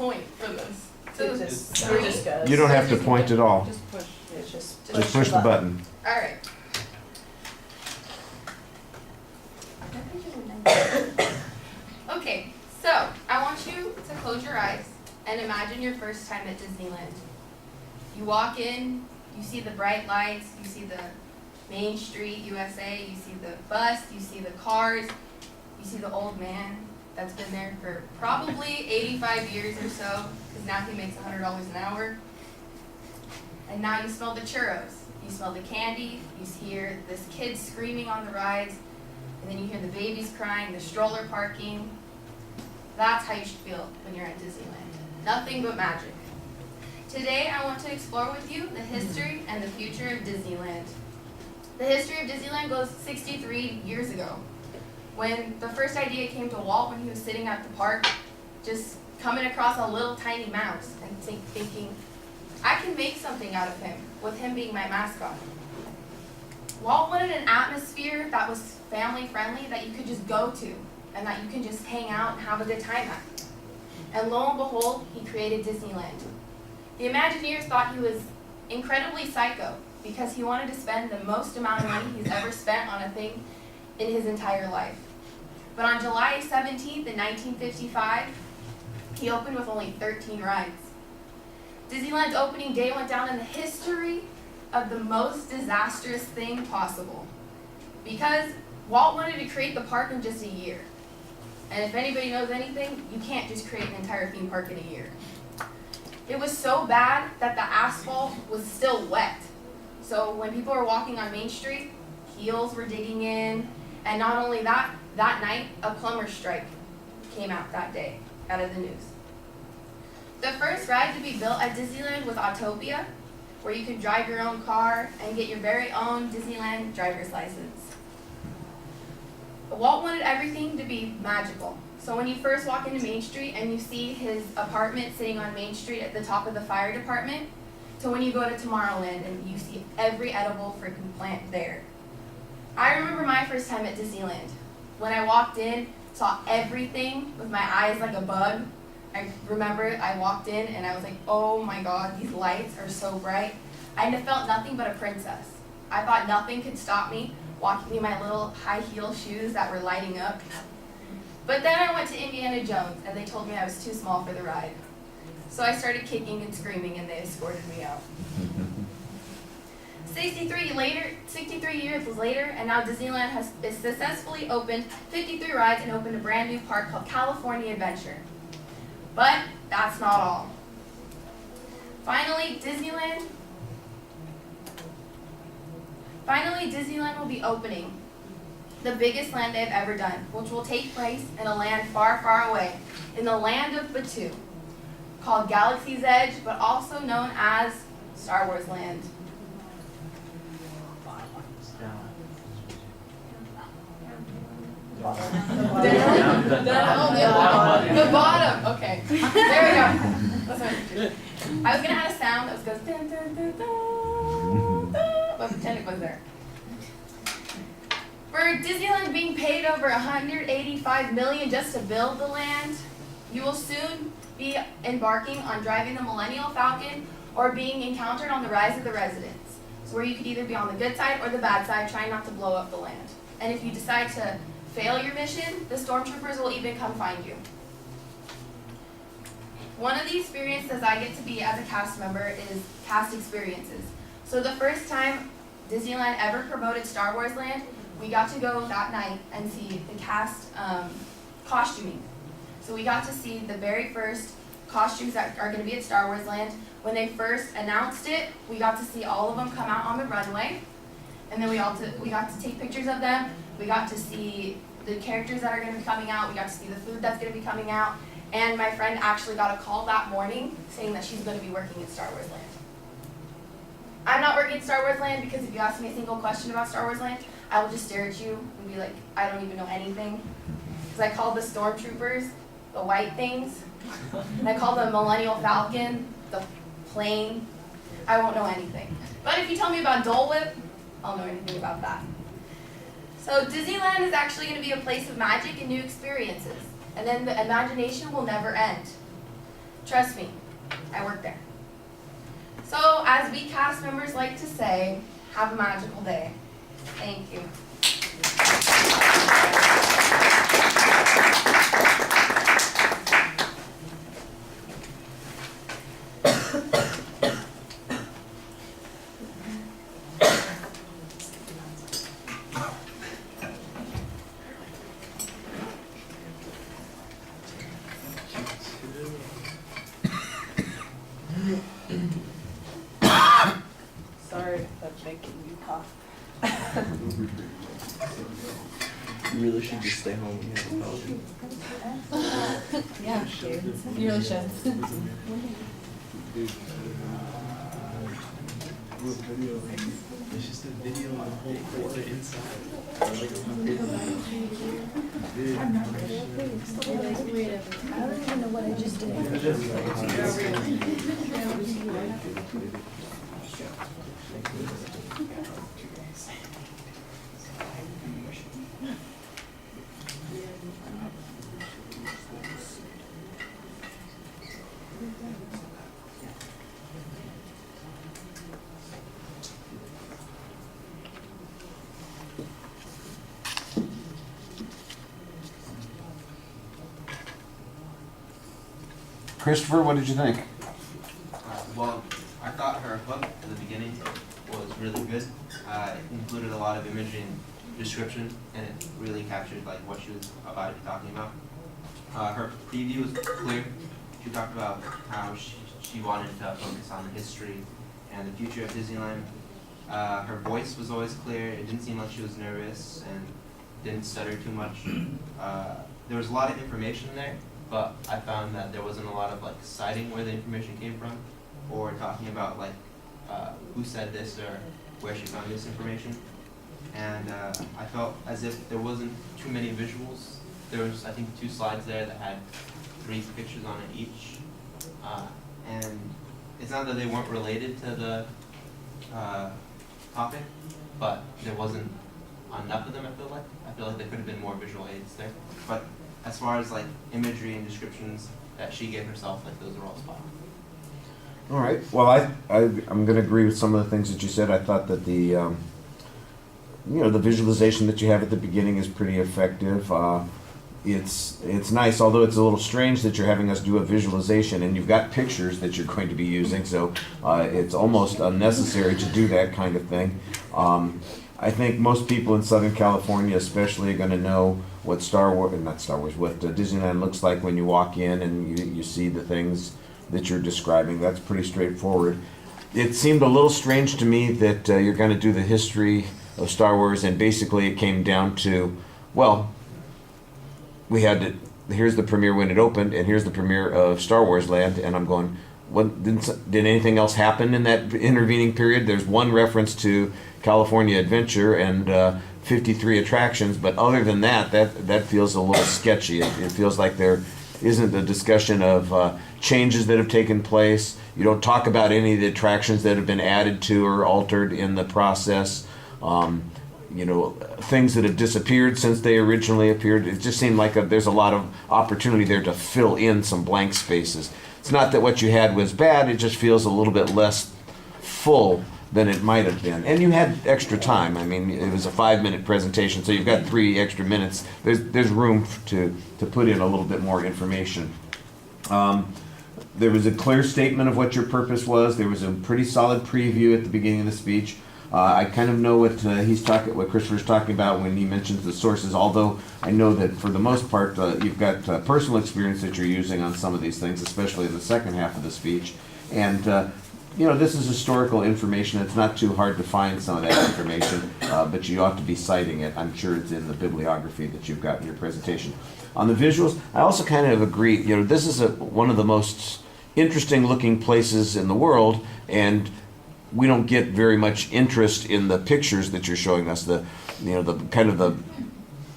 point for this? It just goes. You don't have to point at all. Just push. It's just Just push the button. Alright. Okay, so I want you to close your eyes and imagine your first time at Disneyland. You walk in, you see the bright lights, you see the Main Street USA, you see the bus, you see the cars, you see the old man that's been there for probably 85 years or so, because now he makes $100 an hour. And now you smell the churros, you smell the candy, you hear this kid screaming on the rides, and then you hear the babies crying, the stroller parking. That's how you should feel when you're at Disneyland. Nothing but magic. Today I want to explore with you the history and the future of Disneyland. The history of Disneyland goes 63 years ago, when the first idea came to Walt when he was sitting at the park, just coming across a little tiny mouse and thinking, I can make something out of him, with him being my mascot. Walt wanted an atmosphere that was family friendly, that you could just go to, and that you can just hang out and have a good time at. And lo and behold, he created Disneyland. The Imagineers thought he was incredibly psycho, because he wanted to spend the most amount of money he's ever spent on a thing in his entire life. But on July 17th in 1955, he opened with only 13 rides. Disneyland's opening day went down in the history of the most disastrous thing possible, because Walt wanted to create the park in just a year. And if anybody knows anything, you can't just create an entire theme park in a year. It was so bad that the asphalt was still wet. So when people were walking on Main Street, heels were digging in, and not only that, that night, a plumber's strike came out that day, out of the news. The first ride to be built at Disneyland was Autopia, where you could drive your own car and get your very own Disneyland driver's license. Walt wanted everything to be magical. So when you first walk into Main Street and you see his apartment sitting on Main Street at the top of the fire department, to when you go to Tomorrowland and you see every edible freaking plant there. I remember my first time at Disneyland. When I walked in, saw everything with my eyes like a bug. I remember I walked in and I was like, oh my God, these lights are so bright. I had felt nothing but a princess. I thought nothing could stop me walking in my little high heel shoes that were lighting up. But then I went to Indiana Jones and they told me I was too small for the ride. So I started kicking and screaming and they escorted me out. 63 years later, and now Disneyland has successfully opened 53 rides and opened a brand new park called California Adventure. But that's not all. Finally, Disneyland will be opening the biggest land they've ever done, which will take place in a land far, far away, in the land of Batuu, called Galaxy's Edge, but also known as Star Wars Land. The bottom. Okay. There we go. That's what I was gonna add a sound that goes dun, dun, dun, dun, dun, but pretend it goes there. For Disneyland being paid over $185 million just to build the land, you will soon be embarking on driving the Millennial Falcon or being encountered on the Rise of the Residents. So where you could either be on the good side or the bad side, trying not to blow up the land. And if you decide to fail your mission, the stormtroopers will even come find you. One of the experiences I get to be as a cast member is cast experiences. So the first time Disneyland ever promoted Star Wars Land, we got to go that night and see the cast costuming. So we got to see the very first costumes that are going to be at Star Wars Land. When they first announced it, we got to see all of them come out on the runway. And then we got to take pictures of them. We got to see the characters that are going to be coming out. We got to see the food that's going to be coming out. And my friend actually got a call that morning saying that she's going to be working at Star Wars Land. I'm not working at Star Wars Land because if you ask me a single question about Star Wars Land, I will just stare at you and be like, I don't even know anything. Because I called the stormtroopers the white things. And I called the Millennial Falcon the plane. I won't know anything. But if you tell me about Dole Whip, I'll know anything about that. So Disneyland is actually going to be a place of magic and new experiences. And then the imagination will never end. Trust me, I work there. So, as we cast members like to say, have a magical day. Thank you. Sorry if I'm making you cough. You really should just stay home when you have a cold. Yeah, you really should. It's just a video of the whole quarter inside. I don't even know what I just did. Christopher, what did you think? Well, I thought her hook at the beginning was really good. It included a lot of imagery and description, and it really captured like what she was about to be talking about. Her preview was clear. She talked about how she wanted to focus on the history and the future of Disneyland. Her voice was always clear. It didn't seem like she was nervous and didn't stutter too much. There was a lot of information there, but I found that there wasn't a lot of like citing where the information came from, or talking about like who said this or where she found this information. And I felt as if there wasn't too many visuals. There was, I think, 2 slides there that had 3 pictures on it each. And it's not that they weren't related to the topic, but there wasn't enough of them, I feel like. I feel like there could have been more visual aids there. But as far as like imagery and descriptions that she gave herself, like those are all spot on. All right. Well, I'm going to agree with some of the things that you said. I thought that the the visualization that you have at the beginning is pretty effective. It's nice, although it's a little strange that you're having us do a visualization and you've got pictures that you're going to be using, so it's almost unnecessary to do that kind of thing. I think most people in Southern California especially are going to know what what Disneyland looks like when you walk in and you see the things that you're describing. That's pretty straightforward. It seemed a little strange to me that you're going to do the history of Star Wars, and basically it came down to, well, we had to, here's the premiere when it opened, and here's the premiere of Star Wars Land, and I'm going, what, did anything else happen in that intervening period? There's one reference to California Adventure and 53 attractions, but other than that feels a little sketchy. It feels like there isn't a discussion of changes that have taken place. You don't talk about any of the attractions that have been added to or altered in the process. Things that have disappeared since they originally appeared. It just seemed like there's a lot of opportunity there to fill in some blank spaces. It's not that what you had was bad, it just feels a little bit less full than it might have been. And you had extra time. I mean, it was a 5-minute presentation, so you've got 3 extra minutes. There's room to put in a little bit more information. There was a clear statement of what your purpose was. There was a pretty solid preview at the beginning of the speech. I kind of know what what Christopher's talking about when he mentions the sources, although I know that for the most part you've got personal experience that you're using on some of these things, especially in the second half of the speech. And this is historical information. It's not too hard to find some of that information, but you ought to be citing it. I'm sure it's in the bibliography that you've got in your presentation. On the visuals, I also kind of agree. This is one of the most interesting looking places in the world, and we don't get very much interest in the pictures that you're showing us, the kind of the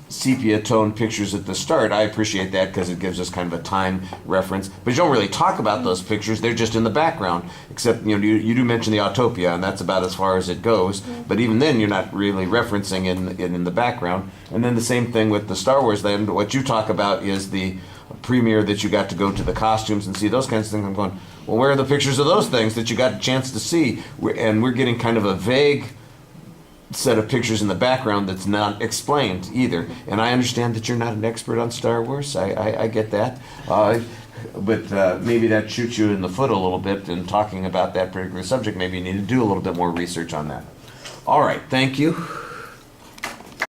sepia tone pictures at the start. I appreciate that because it gives us kind of a time reference, but you don't really talk about those pictures. They're just in the background, except you do mention the Autopia, and that's about as far as it goes, but even then you're not really referencing in the background. And then the same thing with the Star Wars Land. What you talk about is the premiere that you got to go to the costumes and see those kinds of things. I'm going, well, where are the pictures of those things that you got a chance to see? And we're getting kind of a vague set of pictures in the background that's not explained either. And I understand that you're not an expert on Star Wars. I get that. But maybe that shoots you in the foot a little bit in talking about that particular subject. Maybe you need to do a little bit more research on that. All right, thank you.